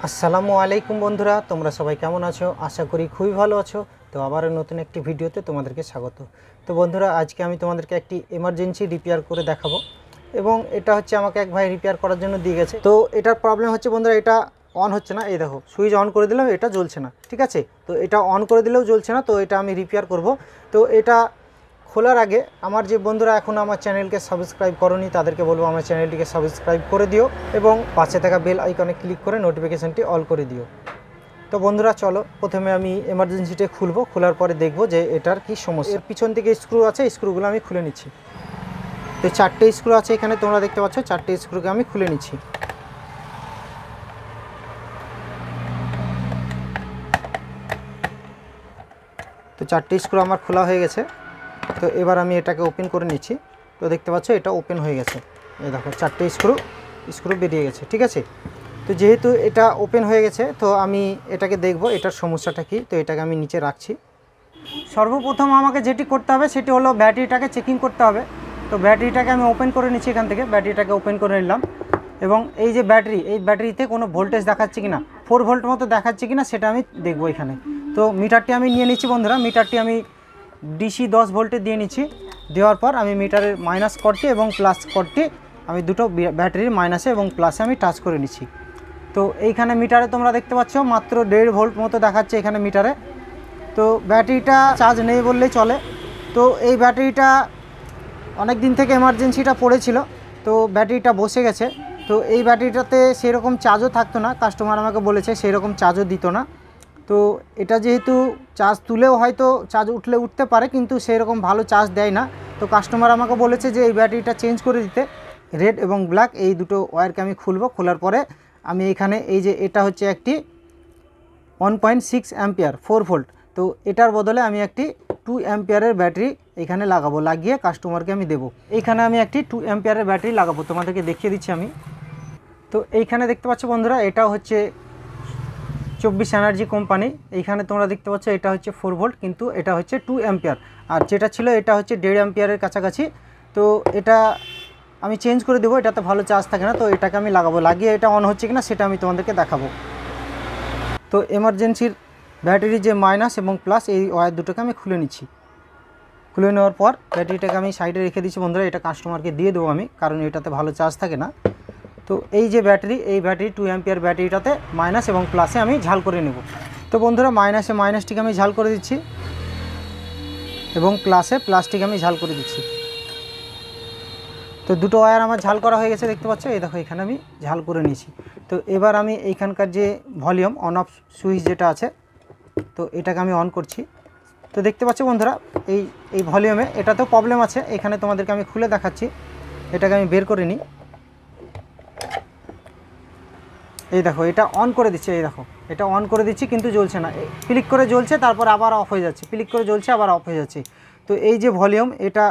আসসালামু আলাইকুম বন্ধুরা, তোমরা সবাই কেমন আছো? আশা করি খুবই ভালো আছো। তো আবারও নতুন একটি ভিডিওতে তোমাদেরকে স্বাগত। তো বন্ধুরা, আজকে আমি তোমাদেরকে একটি এমার্জেন্সি রিপেয়ার করে দেখাবো এবং এটা হচ্ছে আমাকে এক ভাই রিপেয়ার করার জন্য দিয়ে গেছে। তো এটার প্রবলেম হচ্ছে বন্ধুরা, এটা অন হচ্ছে না। এই দেখো, সুইচ অন করে দিলাম, এটা জ্বলছে না। ঠিক আছে, তো এটা অন করে দিলেও জ্বলছে না। তো এটা আমি রিপেয়ার করব। তো এটা খোলার আগে আমার যে বন্ধুরা এখন আমার চ্যানেলকে সাবস্ক্রাইব করোনি তাদেরকে বলবো আমার চ্যানেলটিকে সাবস্ক্রাইব করে দিও এবং পাশে থাকা বেল আইকনে ক্লিক করে নোটিফিকেশানটি অল করে দিও। তো বন্ধুরা চলো, প্রথমে আমি এমার্জেন্সিটা খুলবো। খোলার পরে দেখব যে এটার কি সমস্যা। পিছন থেকে স্ক্রু আছে, স্ক্রুগুলো আমি খুলে নিচ্ছি। তো 4টে স্ক্রু আছে এখানে, তোমরা দেখতে পাচ্ছ। 4টে স্ক্রুকে আমি খুলে নিচ্ছি। তো 4টে স্ক্রু আমার খোলা হয়ে গেছে। তো এবার আমি এটাকে ওপেন করে নিচ্ছি। তো দেখতে পাচ্ছ এটা ওপেন হয়ে গেছে। এই দেখো, 4টে স্ক্রু বেরিয়ে গেছে। ঠিক আছে, তো যেহেতু এটা ওপেন হয়ে গেছে, তো আমি এটাকে দেখব এটার সমস্যাটা কি। তো এটাকে আমি নিচে রাখছি। সর্বপ্রথম আমাকে যেটি করতে হবে সেটি হলো ব্যাটারিটাকে চেকিং করতে হবে। তো ব্যাটারিটাকে আমি ওপেন করে নিচ্ছি। এখান থেকে ব্যাটারিটাকে ওপেন করে নিলাম এবং এই যে ব্যাটারি, এই ব্যাটারিতে কোনো ভোল্টেজ দেখাচ্ছে কিনা, 4 ভোল্ট মতো দেখাচ্ছে কিনা সেটা আমি দেখব এখানে। তো মিটারটি আমি নিয়ে নিচ্ছি বন্ধুরা। মিটারটি আমি ডিসি 10 ভোল্টে দিয়ে নিচ্ছি। দেওয়ার পর আমি মিটারের মাইনাস কর্ডটি এবং প্লাস কর্ডটি আমি দুটো ব্যাটারির মাইনাসে এবং প্লাসে আমি টাচ করে নিচ্ছি। তো এইখানে মিটারে তোমরা দেখতে পাচ্ছ মাত্র 1.5 ভোল্ট মতো দেখাচ্ছে এখানে মিটারে। তো ব্যাটারিটা চার্জ নেই বললেই চলে। তো এই ব্যাটারিটা অনেক দিন থেকে এমার্জেন্সিটা পড়েছিল, তো ব্যাটারিটা বসে গেছে। তো এই ব্যাটারিটাতে সেরকম চার্জও থাকতো না, কাস্টমার আমাকে বলেছে সেরকম চার্জও দিত না। তো এটা যেহেতু চার্জ তুলেও হয়তো চার্জ উঠতে পারে, কিন্তু সেরকম ভালো চার্জ দেয় না। তো কাস্টমার আমাকে বলেছে যে এই ব্যাটারিটা চেঞ্জ করে দিতে। রেড এবং ব্ল্যাক এই দুটো ওয়্যারকে আমি খুলবো। খোলার পরে আমি এখানে এই যে এটা হচ্ছে একটি 1.6 অ্যাম্পিয়ার 4 ভোল্ট, তো এটার বদলে আমি একটি 2 অ্যাম্পিয়ারের ব্যাটারি এখানে লাগাবো, লাগিয়ে কাস্টমারকে আমি দেবো। এইখানে আমি একটি 2 অ্যাম্পিয়ারের ব্যাটারি লাগাবো, তোমাদেরকে দেখিয়ে দিচ্ছি আমি। তো এইখানে দেখতে পাচ্ছ বন্ধুরা, এটা হচ্ছে 24 এনার্জি কোম্পানি। এইখানে তোমরা দেখতে পাচ্ছ এটা হচ্ছে 4 ভোল্ট, কিন্তু এটা হচ্ছে 2 অ্যাম্পিয়ার। আর যেটা ছিল এটা হচ্ছে 1.5 অ্যাম্পিয়ারের কাছাকাছি। তো এটা আমি চেঞ্জ করে দেবো, এটাতে ভালো চার্জ থাকে না। তো এটাকে আমি লাগাবো, লাগিয়ে এটা অন হচ্ছে কিনা সেটা আমি তোমাদেরকে দেখাবো। তো এমার্জেন্সির ব্যাটারি যে মাইনাস এবং প্লাস এই ওয়্যার দুটোকে আমি খুলে নিচ্ছি। খুলে নেওয়ার পর ব্যাটারিটাকে আমি সাইডে রেখে দিচ্ছি বন্ধুরা। এটা কাস্টমারকে দিয়ে দেবো আমি, কারণ এটাতে ভালো চার্জ থাকে না। তো এই যে ব্যাটারি, এই ব্যাটারি 2 অ্যাম্পিয়ার ব্যাটারিটাতে মাইনাস এবং প্লাসে আমি ঝাল করে নেব। তো বন্ধুরা, মাইনাসটিকে আমি ঝাল করে দিচ্ছি এবং প্লাসটিকে আমি ঝাল করে দিচ্ছি। তো দুটো ওয়্যার আমার ঝাল করা হয়ে গেছে, দেখতে পাচ্ছ। এই দেখো, এখানে আমি ঝাল করে নিয়েছি। তো এবার আমি এইখানকার যে ভলিউম অন অফ সুইচ যেটা আছে, তো এটাকে আমি অন করছি। তো দেখতে পাচ্ছ বন্ধুরা, এই ভলিউমে এটাতেও প্রবলেম আছে। এখানে তোমাদেরকে আমি খুলে দেখাচ্ছি। এটাকে আমি বের করে নিই। এই দেখো, এটা অন করে দিচ্ছি। এই দেখো, এটা অন করে দিচ্ছি কিন্তু জ্বলছে না। ক্লিক করে জ্বলছে, তারপর আবার অফ হয়ে যাচ্ছে। ক্লিক করে জ্বলছে, আবার অফ হয়ে যাচ্ছে। তো এই যে ভলিউম, এটা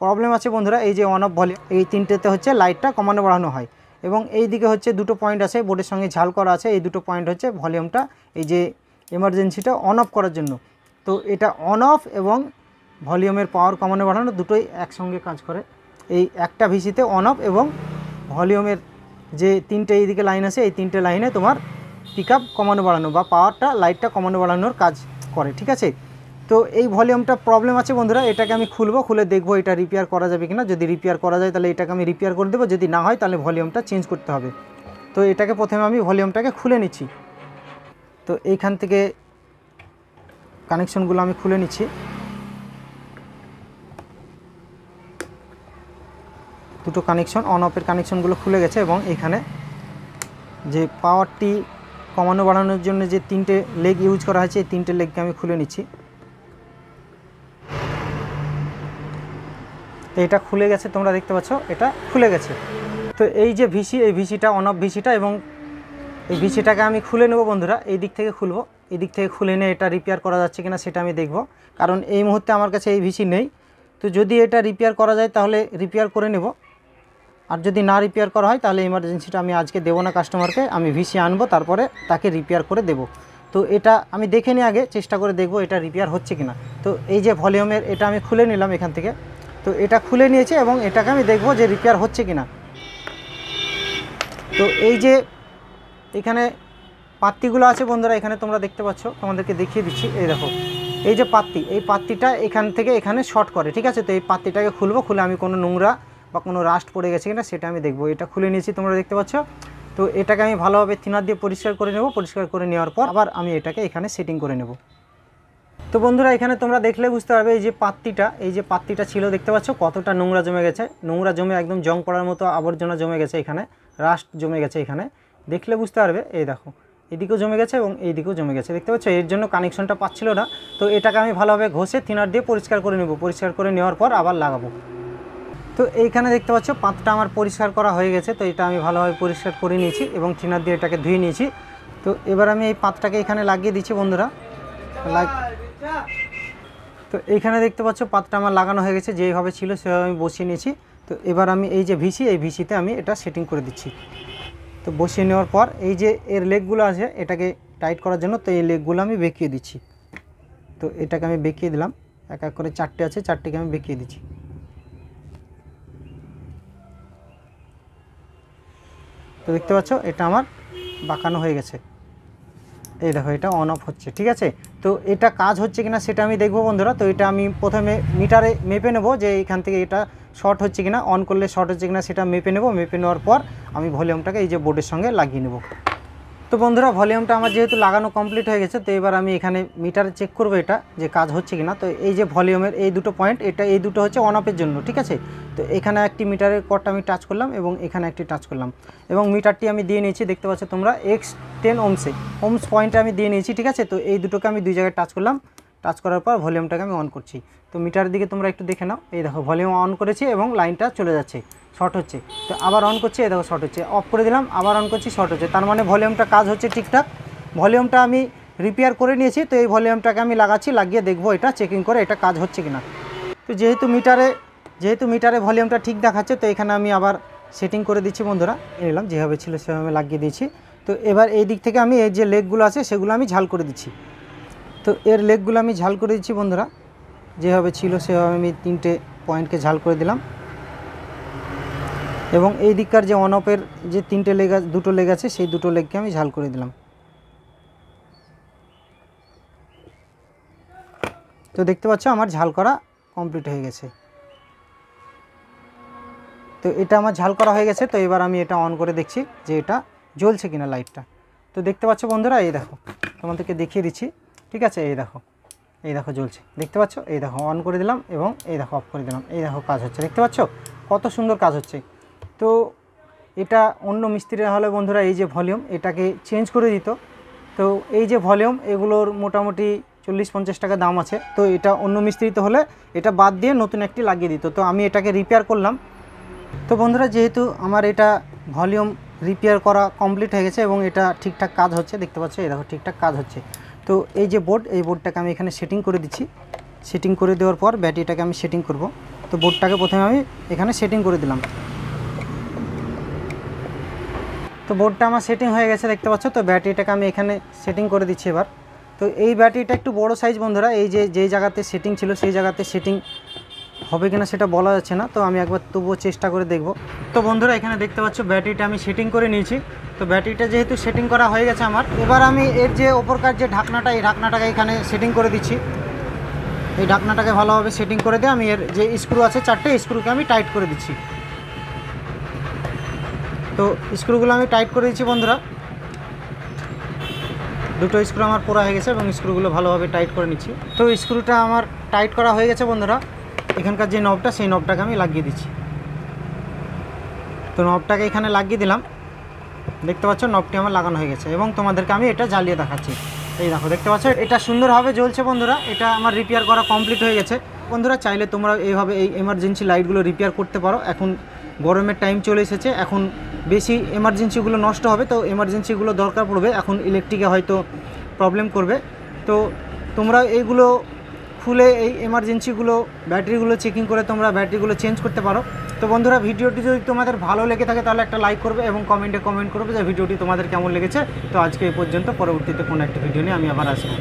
প্রবলেম আছে বন্ধুরা। এই যে অন অফ ভলিউম, এই তিনটেতে হচ্ছে লাইটটা কমানো বাড়ানো হয়। এবং এই দিকে হচ্ছে দুটো পয়েন্ট আছে, বোর্ডের সঙ্গে ঝাল করা আছে। এই দুটো পয়েন্ট হচ্ছে ভলিউমটা, এই যে এমার্জেন্সিটা অন অফ করার জন্য। তো এটা অন অফ এবং ভলিউমের পাওয়ার কমানো বাড়ানো দুটোই একসঙ্গে কাজ করে। এই একটা ভিসিতে অন অফ এবং ভলিউমের যে তিনটে এইদিকে লাইন আছে, এই তিনটে লাইনে তোমার পিক আপ কমানো বাড়ানো বা পাওয়ারটা, লাইটটা কমানো বাড়ানোর কাজ করে। ঠিক আছে, তো এই ভলিউমটা প্রবলেম আছে বন্ধুরা। এটাকে আমি খুলবো, খুলে দেখবো এটা রিপেয়ার করা যাবে কিনা। যদি রিপেয়ার করা যায় তাহলে এটাকে আমি রিপেয়ার করে দেবো, যদি না হয় তাহলে ভলিউমটা চেঞ্জ করতে হবে। তো এটাকে প্রথমে আমি ভলিউমটাকে খুলে নিচ্ছি। তো এইখান থেকে কানেকশনগুলো আমি খুলে নিচ্ছি। দুটো কানেকশন, অন অফের কানেকশনগুলো খুলে গেছে এবং এখানে যে পাওয়ারটি কমানো বাড়ানোর জন্য যে তিনটে লেগ ইউজ করা হয়েছে, এই তিনটে লেগকে আমি খুলে নিচ্ছি। এটা খুলে গেছে, তোমরা দেখতে পাচ্ছ এটা খুলে গেছে। তো এই যে ভিসি, এই ভিসিটা অন অফ ভিসিটা, এবং এই ভিসিটাকে আমি খুলে নেব বন্ধুরা। এই দিক থেকে খুলবো, এই দিক থেকে খুলে নিয়ে এটা রিপেয়ার করা যাচ্ছে কিনা সেটা আমি দেখব, কারণ এই মুহূর্তে আমার কাছে এই ভিসি নেই। তো যদি এটা রিপেয়ার করা যায় তাহলে রিপেয়ার করে নেব, আর যদি না রিপেয়ার করা হয় তাহলে এমার্জেন্সিটা আমি আজকে দেবো না কাস্টমারকে। আমি ভিসি আনবো, তারপরে তাকে রিপেয়ার করে দেব। তো এটা আমি দেখে নিই আগে, চেষ্টা করে দেখব এটা রিপেয়ার হচ্ছে কিনা। তো এই যে ভলিউমের এটা আমি খুলে নিলাম এখান থেকে। তো এটা খুলে নিয়েছে এবং এটাকে আমি দেখব যে রিপেয়ার হচ্ছে কিনা। তো এই যে এখানে পাত্তিগুলো আছে বন্ধুরা, এখানে তোমরা দেখতে পাচ্ছ, তোমাদেরকে দেখিয়ে দিচ্ছি। এই দেখো, এই যে পাত্তি, এই পাত্তিটা এখান থেকে এখানে শর্ট করে, ঠিক আছে। তো এই পাত্তিটাকে খুলবো, খুলে আমি কোনো নোংরা বা কোনো রাস্ট পড়ে গেছে কিনা সেটা আমি দেখবো। এটা খুলে নিয়েছি, তোমরা দেখতে পাচ্ছ। তো এটাকে আমি ভালোভাবে থিনার দিয়ে পরিষ্কার করে নেব। পরিষ্কার করে নেওয়ার পর আবার আমি এটাকে এখানে সেটিং করে নেব। তো বন্ধুরা, এখানে তোমরা দেখলে বুঝতে পারবে এই যে পাত্তিটা ছিল, দেখতে পাচ্ছ কতটা নোংরা জমে গেছে। নোংরা জমে একদম জং পড়ার মতো আবর্জনা জমে গেছে, এখানে রাস্ট জমে গেছে। এখানে দেখলে বুঝতে পারবে, এই দেখো এদিকেও জমে গেছে এবং এইদিকেও জমে গেছে, দেখতে পাচ্ছ। এর জন্য কানেকশনটা পাচ্ছিল না। তো এটাকে আমি ভালোভাবে ঘষে থিনার দিয়ে পরিষ্কার করে নেব। পরিষ্কার করে নেওয়ার পর আবার লাগাবো। তো এইখানে দেখতে পাচ্ছ পাতটা আমার পরিষ্কার করা হয়ে গেছে। তো এটা আমি ভালোভাবে পরিষ্কার করে নিয়েছি এবং থিনার দিয়ে এটাকে ধুয়ে নিয়েছি। তো এবার আমি এই পাতটাকে এখানে লাগিয়ে দিচ্ছি বন্ধুরা। তো এইখানে দেখতে পাচ্ছ পাতটা আমার লাগানো হয়ে গেছে, যেভাবে ছিল সেভাবে আমি বসিয়ে নিয়েছি। তো এবার আমি এই যে ভিসি, এই ভিসিতে আমি এটা সেটিং করে দিচ্ছি। তো বসিয়ে নেওয়ার পর এই যে এর লেগগুলো আছে, এটাকে টাইট করার জন্য তো এই লেগগুলো আমি বেঁকিয়ে দিচ্ছি। তো এটাকে আমি বেঁকিয়ে দিলাম, এক এক করে 4টে আছে, 4টিকে আমি বেঁকিয়ে দিচ্ছি। তো দেখতে পাচ্ছ এটা আমার বাঁকানো হয়ে গেছে। এই দেখো এটা অন অফ হচ্ছে, ঠিক আছে। তো এটা কাজ হচ্ছে কিনা সেটা আমি দেখবো বন্ধুরা। তো এটা আমি প্রথমে মিটারে মেপে নেব যে এখান থেকে এটা শর্ট হচ্ছে কিনা, অন করলে শর্ট হচ্ছে কিনা সেটা মেপে নেব। মেপে নেওয়ার পর আমি ভলিউমটাকে এই যে বোর্ডের সঙ্গে লাগিয়ে নেব। তো বন্ধুরা, ভলিউমটা আমার যেহেতু লাগানো কমপ্লিট হয়ে গেছে, তো এবার আমি এখানে মিটারে চেক করব এটা যে কাজ হচ্ছে কিনা। তো এই যে ভলিউমের এই দুটো পয়েন্ট, এই দুটো হচ্ছে অন অফের জন্য, ঠিক আছে। তো এখানে একটি মিটারের কর্ডটা আমি টাচ করলাম এবং এখানে একটি টাচ করলাম এবং মিটারটি আমি দিয়ে নিয়েছি, দেখতে পাচ্ছ তোমরা X10 ওমস পয়েন্টে আমি দিয়ে নিয়েছি, ঠিক আছে। তো এই দুটোকে আমি দুই জায়গায় টাচ করলাম। টাচ করার পর ভলিউমটাকে আমি অন করছি। তো মিটারের দিকে তোমরা একটু দেখে নাও, এই দেখো ভলিউম অন করেছি এবং লাইনটা চলে যাচ্ছে, শর্ট হচ্ছে। তো আবার অন করছি, এই দেখো শর্ট হচ্ছে। অফ করে দিলাম, আবার অন করছি, শর্ট হচ্ছে। তার মানে ভলিউমটা কাজ হচ্ছে ঠিকঠাক। ভলিউমটা আমি রিপেয়ার করে নিয়েছি। তো এই ভলিউমটাকে আমি লাগাচ্ছি, লাগিয়ে দেখবো এটা চেকিং করে এটা কাজ হচ্ছে কিনা। তো যেহেতু মিটারে ভলিউমটা ঠিক দেখাচ্ছে, তো এখানে আমি আবার সেটিং করে দিচ্ছি বন্ধুরা। নিলাম, যেভাবে ছিল সেভাবে লাগিয়ে দিয়েছি। তো এবার এই দিক থেকে আমি এই যে লেগগুলো আছে সেগুলো আমি ঝাল করে দিচ্ছি। তো এর লেগগুলো আমি ঝাল করে দিচ্ছি বন্ধুরা, যেভাবে ছিল সেভাবে আমি 3টে পয়েন্টকে ঝাল করে দিলাম এবং এই দিককার যে অন অফের যে 3টে লেগ, 2টো লেগ আছে, সেই 2টো লেগকে আমি ঝাল করে দিলাম। তো দেখতে পাচ্ছ আমার ঝাল করা কমপ্লিট হয়ে গেছে। তো এটা আমার ঝাল করা হয়ে গেছে। তো এবার আমি এটা অন করে দেখছি যে এটা জ্বলছে কিনা লাইটটা। তো দেখতে পাচ্ছ বন্ধুরা, এই দেখো তোমাদেরকে দেখিয়ে দিচ্ছি, ঠিক আছে। এই দেখো জ্বলছে, দেখতে পাচ্ছ। এই দেখো অন করে দিলাম এবং এই দেখো অফ করে দিলাম, এই দেখো কাজ হচ্ছে, দেখতে পাচ্ছ কত সুন্দর কাজ হচ্ছে। তো এটা অন্য মিস্ত্রিরা হলে বন্ধুরা এই যে ভলিউম এটাকে চেঞ্জ করে দিত। তো এই যে ভলিউম এগুলোর মোটামুটি 40-50 টাকা দাম আছে। তো এটা অন্য মিস্ত্রিতে হলে এটা বাদ দিয়ে নতুন একটি লাগিয়ে দিত। তো আমি এটাকে রিপেয়ার করলাম। তো বন্ধুরা, যেহেতু আমার এটা ভলিউম রিপেয়ার করা কমপ্লিট হয়ে গেছে এবং এটা ঠিকঠাক কাজ হচ্ছে, দেখতে পাচ্ছ এই দেখো ঠিকঠাক কাজ হচ্ছে। তো এই যে এই বোর্ডটাকে আমি এখানে সেটিং করে দিচ্ছি। সেটিং করে দেওয়ার পর ব্যাটারিটাকে আমি সেটিং করব। তো বোর্ডটাকে প্রথমে আমি এখানে সেটিং করে দিলাম। তো বোর্ডটা আমার সেটিং হয়ে গেছে, দেখতে পাচ্ছ। তো ব্যাটারিটাকে আমি এখানে সেটিং করে দিচ্ছি এবার। তো এই ব্যাটারিটা একটু বড় সাইজ বন্ধুরা, এই যেই জায়গাতে সেটিং ছিল সেই জায়গাতে সেটিং হবে কিনা সেটা বলা যাচ্ছে না। তো আমি একবার তবুও চেষ্টা করে দেখব। তো বন্ধুরা, এখানে দেখতে পাচ্ছ ব্যাটারিটা আমি সেটিং করে নিয়েছি। তো ব্যাটারিটা যেহেতু সেটিং করা হয়ে গেছে আমার, এবার আমি এর যে ওপরকার যে ঢাকনাটা, এই ঢাকনাটাকে এখানে সেটিং করে দিচ্ছি। এই ঢাকনাটাকে ভালোভাবে সেটিং করে দিয়ে আমি এর যে স্ক্রু আছে 4টে স্ক্রুকে আমি টাইট করে দিচ্ছি। তো স্ক্রুগুলো আমি টাইট করে দিচ্ছি বন্ধুরা। 2টো স্ক্রু আমার পোড়া হয়ে গেছে এবং স্ক্রুগুলো ভালোভাবে টাইট করে নিচ্ছি। তো স্ক্রুটা আমার টাইট করা হয়ে গেছে বন্ধুরা। এখানকার যে নবটা, সেই নবটাকে আমি লাগিয়ে দিচ্ছি। তো নবটাকে এখানে লাগিয়ে দিলাম, দেখতে পাচ্ছ নবটি আমার লাগানো হয়ে গেছে এবং তোমাদেরকে আমি এটা জ্বালিয়ে দেখাচ্ছি। এই দেখো, দেখতে পাচ্ছ এটা সুন্দরভাবে জ্বলছে বন্ধুরা। এটা আমার রিপেয়ার করা কমপ্লিট হয়ে গেছে বন্ধুরা। চাইলে তোমরা এইভাবে এই এমার্জেন্সি লাইটগুলো রিপেয়ার করতে পারো। এখন গরমের টাইম চলে এসেছে, এখন বেশি এমার্জেন্সিগুলো নষ্ট হবে। তো এমার্জেন্সিগুলো দরকার পড়বে, এখন ইলেকট্রিকে হয়তো প্রবলেম করবে। তো তোমরা এইগুলো খুলে এই এমার্জেন্সিগুলো ব্যাটারিগুলো চেকিং করে তোমরা ব্যাটারিগুলো চেঞ্জ করতে পারো। তো বন্ধুরা, ভিডিওটি যদি তোমাদের ভালো লেগে থাকে তাহলে একটা লাইক করবে এবং কমেন্টে কমেন্ট করবে যে ভিডিওটি তোমাদের কেমন লেগেছে। তো আজকে এই পর্যন্ত, পরবর্তীতে কোনো একটা ভিডিও নিয়ে আমি আবার আসবো।